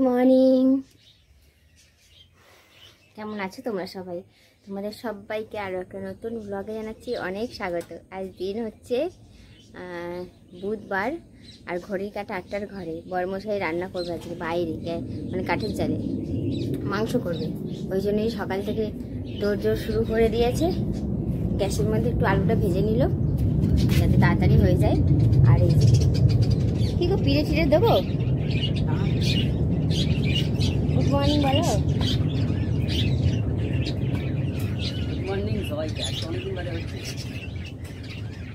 Morning, কেমন আছো তোমরা সবাই? তোমাদের সবাইকে আরও একটা নতুন ব্লগে জানাচ্ছি অনেক স্বাগত। আজ দিন হচ্ছে বুধবার, আর ঘড়ির কাটা 8টার ঘরে। বরমশাই রান্না করবে আজকে বাইরে, মানে কাঠের জালে মাংস করবে। ওই জন্যই সকাল থেকে দৌড় শুরু করে দিয়েছে। গ্যাসের মধ্যে একটু আলুটা ভেজে নিল যাতে তাড়াতাড়ি হয়ে যায়। আর এই কি গো, পিড়ে টিড়ে দেবো? গুড মর্নিং বলো।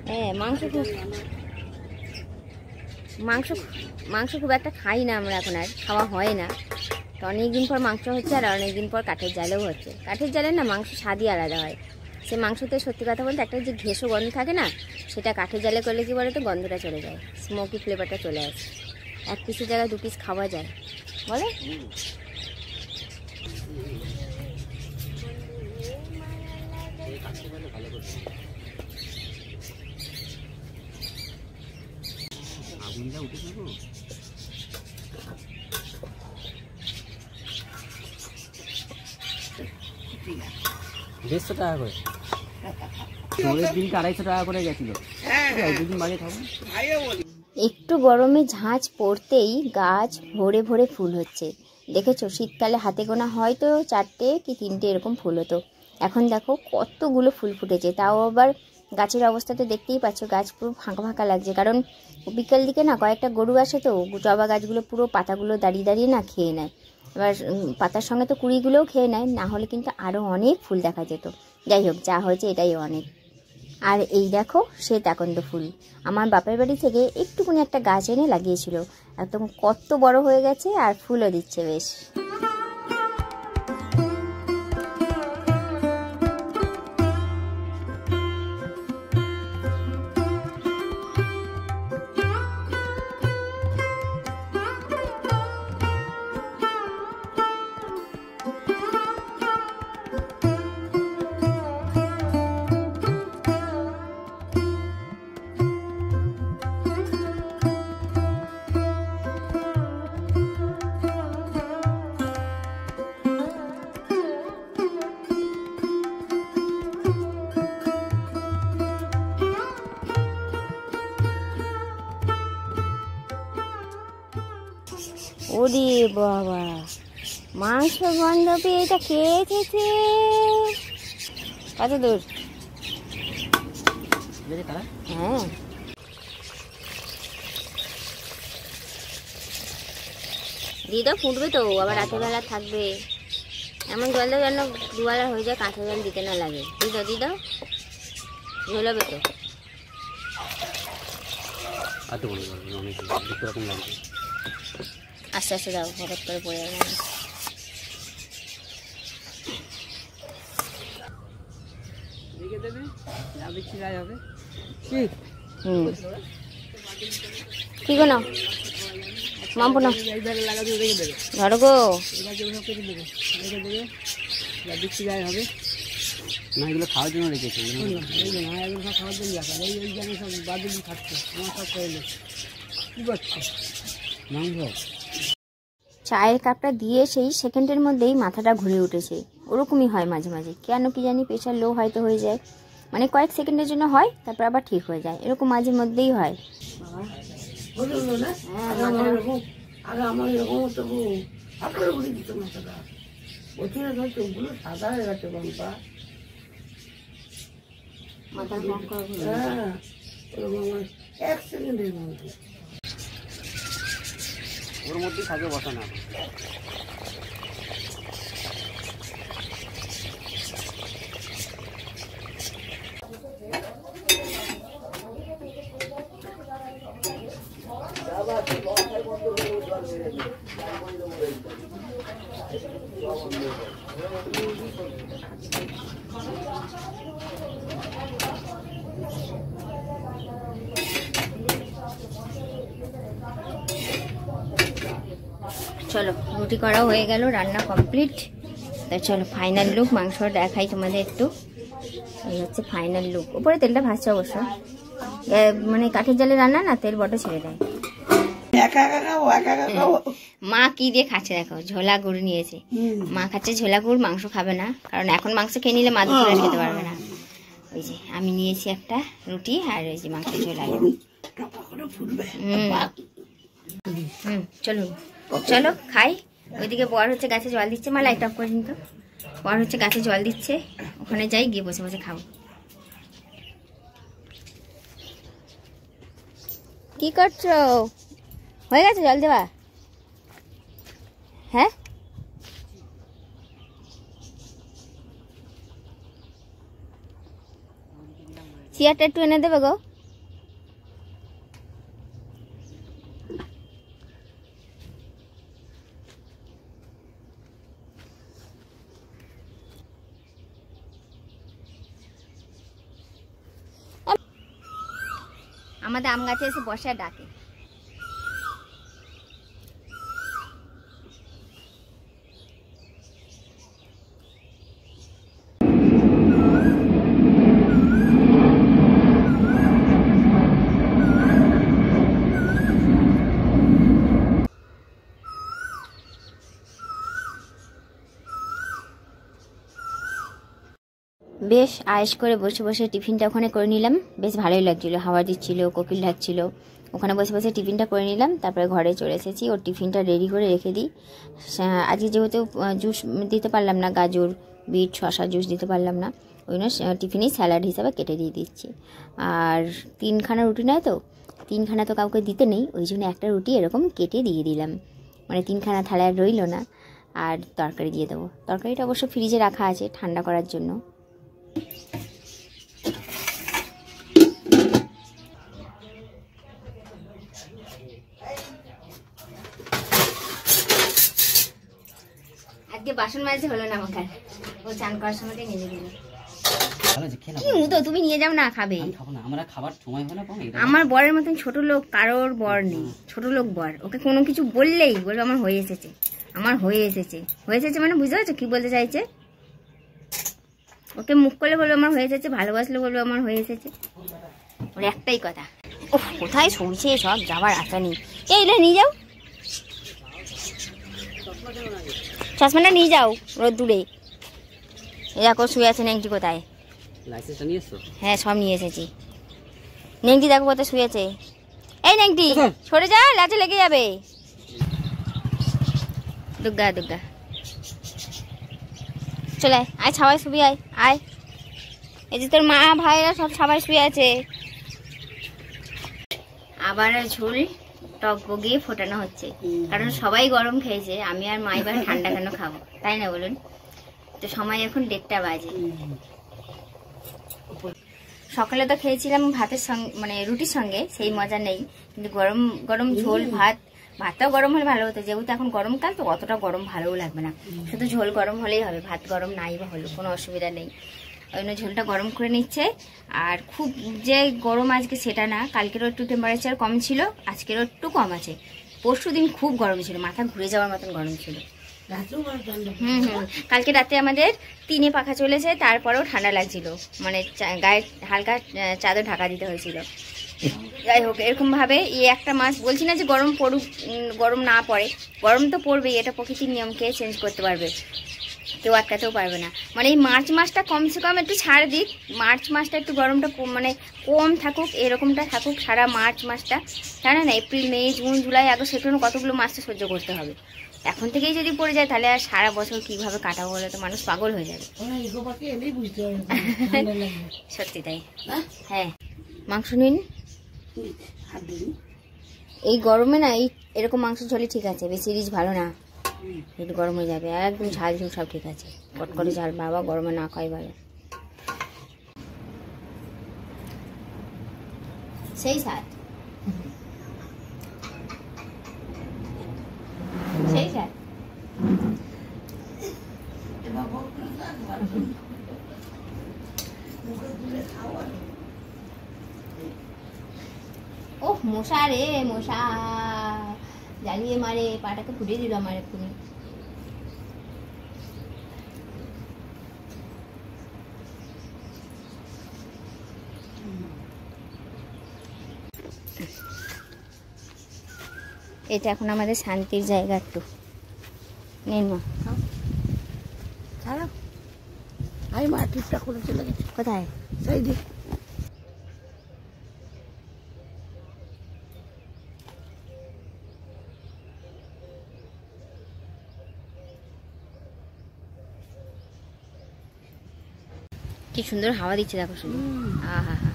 হ্যাঁ, মাংস খুব একটা খাই না আমরা, এখন আর খাওয়া হয় না। তো অনেকদিন পর মাংস হচ্ছে, আর অনেকদিন পর কাঠের জালেও হচ্ছে। কাঠের জালে না মাংস স্বাদই আলাদা হয়। সে মাংসতে সত্যি কথা বলতে একটা যে ঘেঁষো গন্ধ থাকে না, সেটা কাঠের জালে করলে কি বলে তো গন্ধটা চলে যায়, স্মোকি ফ্লেভারটা চলে আসে। এক পিসের জায়গায় 2 পিস খাওয়া যায় বলে। দেড়শো টাকা করে, 4 দিনকে 250 টাকা করে গেছিল। একটু গরমে ঝাঁঝ পড়তেই গাছ ভরে ভরে ফুল হচ্ছে। দেখেছো, শীতকালে হাতে গোনা হয়তো 4টে কি 3টে এরকম ফুল হতো। এখন দেখো কতগুলো ফুল ফুটেছে। তাও আবার গাছের অবস্থা তো দেখতেই পাচ্ছ, গাছ পুরো ফাঁকা ফাঁকা লাগছে। কারণ বিকেল দিকে না কয়েকটা গরু আসে, তো জবা গাছগুলো পুরো পাতাগুলো দাঁড়িয়ে দাঁড়িয়ে না খেয়ে নেয়। এবার পাতার সঙ্গে তো কুড়িগুলোও খেয়ে নেয়, না হলে কিন্তু আরও অনেক ফুল দেখা যেত। যাই হোক, যা হয়েছে এটাই অনেক। আর এই দেখো শ্বেতাকন্দ ফুল আমার বাপের বাড়ি থেকে একটুকুনি একটা গাছ এনে লাগিয়েছিল, একদম কত বড় হয়ে গেছে, আর ফুলও দিচ্ছে বেশ। ওরে বাবা, মাংস গন্ধ পেয়ে এটা খেয়ে এসেছে। কত দূর? হ্যাঁ, দিদা ফুটবে তো, আবার রাতের বেলা থাকবে। এমন জল দাও যেন দুবেলা হয়ে যায়, কাঁচা জল দিতে না লাগে। দিদা ঝোলাবে তো। আস্তে আস্তে দাও, হঠাৎ করে পড়ে যাবে। কি গো নাও, মাম্পু নাও, ধরো গো। না, এগুলো খাওয়ার জন্য রেখেছে। চায়ের কাপটা দিয়ে সেই সেকেন্ডের মধ্যেই মাথাটা ঘুরে উঠেছে। ওরকমই হয় মাঝে মাঝে, কেন কি জানি, প্রেশার লো হয়তো হয়ে যায়। মানে কয়েক সেকেন্ডের জন্য হয়, তারপর আবার ঠিক হয়ে যায়, এরকম মাঝে মধ্যেই হয়। ওর মধ্যেই থাকে বসানো। চলো, রুটি করা হয়ে গেল, রান্না কমপ্লিট। তা চলো ফাইনাল লুক মাংস দেখাই তোমাদের একটু। এই হচ্ছে ফাইনাল লুক। উপরে তেলটা ভাসছে অবশ্য, মানে কাঠের জালে রান্না না, তেল বড় ছেড়ে দেয়। একা একা খাবো, একা একা খাবো। মা কি দিয়ে খাচ্ছে দেখো, ঝোলা গুড় নিয়েছে। মা খাচ্ছে ঝোলা গুড়, মাংস খাবে না, কারণ এখন মাংস খেয়ে নিলে মা দুপুরে আর খেতে পারবে না। ওই যে আমি নিয়েছি একটা রুটি আর ওই যে মাংস ঝোলা। টপা করে ফুটবে। চলুন চলো খাই। ওইদিকে বর হচ্ছে গাছে জল দিচ্ছে, মা লাইট অফ করে দিন তো। বর হচ্ছে গাছে জল দিচ্ছে, ওখানে যাই, গিয়ে বসে বসে খাবো। কি করছো? হয়ে গেছে জল দেওয়া? হ্যাঁ, চেয়ারটা একটু এনে দেবে গো। আমাদের আম গাছে এসে বসে ডাকে। বেশ আয়েশ করে বসে বসে টিফিনটা ওখানে করে নিলাম। বেশ ভালোই লাগছিল, হাওয়া দিচ্ছিল, কোকিল ডাকছিল। ওখানে বসে বসে টিফিনটা করে নিলাম, তারপরে ঘরে চলে এসেছি। ওর টিফিনটা রেডি করে রেখে দিই। আজকে যেহেতু জুস দিতে পারলাম না, গাজর বিট শশা জুস দিতে পারলাম না, ওই জন্য টিফিনেই স্যালাড হিসাবে কেটে দিয়ে দিচ্ছি। আর 3খানা রুটি নয় তো, 3খানা তো কাউকে দিতে নেই, ওই জন্য একটা রুটি এরকম কেটে দিয়ে দিলাম, মানে 3খানা থালায় রইল না। আর তরকারি দিয়ে দেবো। তরকারিটা অবশ্য ফ্রিজে রাখা আছে ঠান্ডা করার জন্য। আজকে বাসন মাজতে হলো না আমাকে, ও চান করার সময়তে নিয়ে দিল। কি তো তুমি নিয়ে যাও না, খাবে? আমরা খাবার সময় হয় না। আমার বরের মতন ছোট লোক কারোর বর নেই, ছোট লোক বর। ওকে কোনো কিছু বললেই বলবে আমার হয়ে এসেছে, আমার হয়ে এসেছে। হয়ে এসেছে মানে বুঝতে পারছো কি বলতে চাইছে? ওকে মুখ করলে বলবে আমার হয়ে এসেছে, ভালোবাসলে বলবে আমার হয়ে এসেছে। ওর একটাই কথা, ও কোথায় সরছে সব, যাবার আশা নেই। এইটা নিয়ে যাও, চশমাটা নিয়ে যাও রোদ দূরে। দেখো শুয়ে আছে নেংটি কোথায়। হ্যাঁ সব নিয়ে এসেছি। নেংটি দেখো কোথায় শুয়েছে। এই নেংটি সরে যা, লাচে লেগে যাবে। দুর্গা দুর্গা চলে আয়, সবাই শুয়ে আয়। আয়, এই যে তোর মা ভাইরা সব সবাই শুয়ে আছে। আবার ঝোল টক বগিয়ে ফোটানো হচ্ছে, কারণ সবাই গরম খেয়েছে, আমি আর মা এবার ঠান্ডা কেন খাবো, তাই না বলুন? তো সময় এখন 1:30 বাজে। সকালে তো খেয়েছিলাম ভাতের সঙ্গে, মানে রুটির সঙ্গে, সেই মজা নেই। কিন্তু গরম গরম ঝোল ভাত, ভাতটাও গরম হলে ভালো হতো, যেহেতু এখন গরমকাল তো অতটা গরম ভালোও লাগবে না, শুধু ঝোল গরম হলেই হবে, ভাত গরম নাই বা হলো কোনো অসুবিধা নেই। ওই জন্য ঝোলটা গরম করে নিচ্ছে। আর খুব যে গরম আজকে সেটা না, কালকেরও একটু টেম্পারেচার কম ছিল, আজকেরও একটু কম আছে। পরশু দিন খুব গরম ছিল, মাথা ঘুরে যাওয়ার মতন গরম ছিল। কালকে রাতে আমাদের 3 পাখা চলেছে, তারপরেও ঠান্ডা লাগছিল, মানে গায়ে হালকা চাদর ঢাকা দিতে হয়েছিল। যাই হোক, এরকম ভাবে এই একটা মাস, বলছি না যে গরম পড়ুক, গরম না পড়ে, গরম তো পড়বেই, এটা প্রকৃতির নিয়মকে চেঞ্জ করতে পারবে কেউ, আটকাতেও পারবে না। মানে এই মার্চ মাসটা কমসে কম একটু ছাড় দিক, মার্চ মাসটা একটু গরমটা মানে কম থাকুক, এরকমটা থাকুক সারা মার্চ মাসটা, জানে না? April May June July August September কতগুলো মাস তো সহ্য করতে হবে। এখন থেকেই যদি পড়ে যায় তাহলে আর সারা বছর কিভাবে কাটাবো বলে তো মানুষ পাগল হয়ে যাবে। সত্যি তাই। হ্যাঁ, মাংস নিন। এই গরমে না এরকম মাংস ঝোলে ঠিক আছে, বেশি রিচ ভালো না, একটু গরম হয়ে যাবে। আর একদম ঝাল ঝুল সব ঠিক আছে, কটকটে ঝাল বাবা গরমে না খাই ভালো, সেই স্বাদ, সেই স্বাদ। ও মশা রে মশা, জ্বালিয়ে মারে, পাটাকে ফুটিয়ে দিল আমার এক্ষুনি। এটা এখন আমাদের শান্তির জায়গা একটু। নেন মা। ছাড়া আমি মা টিপটা করে চলে গেছি কোথায়? সেই দিক কি সুন্দর হাওয়া দিচ্ছে দেখো শুধু। আহা হা,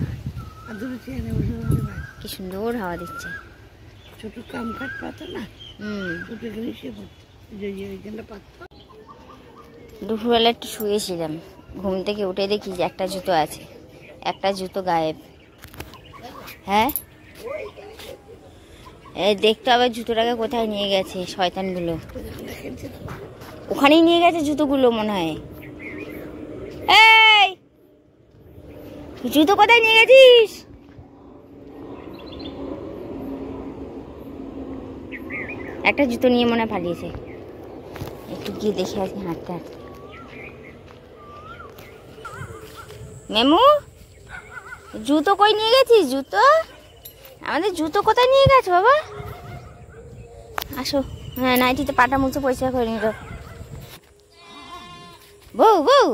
আর দূরে চেয়ে নেবো ভাই কি সুন্দর হাওয়া দিচ্ছে। ছোট কাম কাঠ পাতা না হুম। ছোট এখানে শুয়ে পড়তো যে এইখানটা পাতা। দুপুরবেলা একটু শুয়েছিলাম, ঘুম থেকে উঠে দেখি যে একটা জুতো আছে, একটা জুতো গায়েব। হ্যাঁ, এই দেখতে হবে জুতোটাকে কোথায় নিয়ে গেছে শয়তানগুলো। ওখানেই নিয়ে গেছে জুতোগুলো মনে হয়। এই জুতো কোথায় নিয়ে গেছিস? একটা জুতো নিয়ে মনে হয় পালিয়েছে। একটু গিয়ে দেখে আসি হাঁটতে হাঁটতে। মেমু, জুতো কই নিয়ে গেছিস? জুতো আমাদের জুতো কোথায় নিয়ে গেছো বাবা? আসো। হ্যাঁ, নাইটিতে পাটা মুছে পরিষ্কার করে নিল। বউ বউ,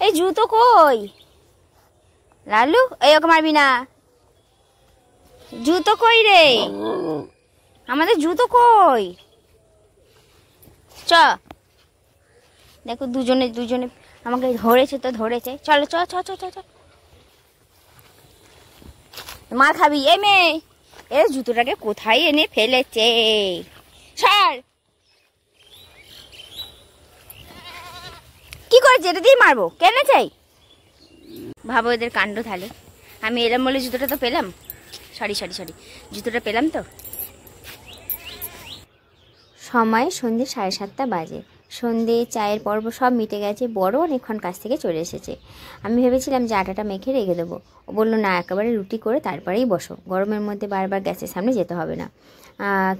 এই জুতো কই? লালু, এই ওকে মারবি না। জুতো কই রে? আমাদের জুতো কই? চ দেখো, দুজনে দুজনে আমাকে ধরেছে তো ধরেছে। চলো চ চ চ চ চ। মার খাবি। এই মেয়ে, এ জুতোটাকে কোথায় এনে ফেলেছে? সর। কি করেছে? এটা দিয়ে মারবো কেন চাই? ভাবো এদের কাণ্ড তাহলে। আমি এলাম বলে জুতোটা তো পেলাম। সরি সরি সরি, জুতোটা পেলাম তো। সময় সন্ধ্যে 7:30 বাজে। সন্ধে চায়ের পর্ব সব মিটে গেছে, বড় অনেকক্ষণ কাছ থেকে চলে এসেছে। আমি ভেবেছিলাম যে আটাটা মেখে রেখে দেবো। ও বললো না, একেবারে রুটি করে তারপরেই বসো, গরমের মধ্যে বারবার গ্যাসের সামনে যেতে হবে না।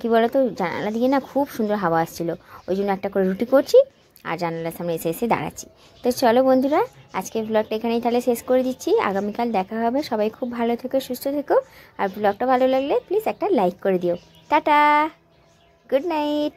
কি বলো তো, জানালা দিয়ে না খুব সুন্দর হাওয়া আসছিলো, ওই জন্য একটা করে রুটি করছি আর জানালার সামনে এসে এসে দাঁড়াচ্ছি। তো চলো বন্ধুরা, আজকের ব্লগটা এখানেই তাহলে শেষ করে দিচ্ছি। আগামীকাল দেখা হবে। সবাই খুব ভালো থেকো, সুস্থ থেকো। আর ব্লগটা ভালো লাগলে প্লিজ একটা লাইক করে দিও। Tata, good night.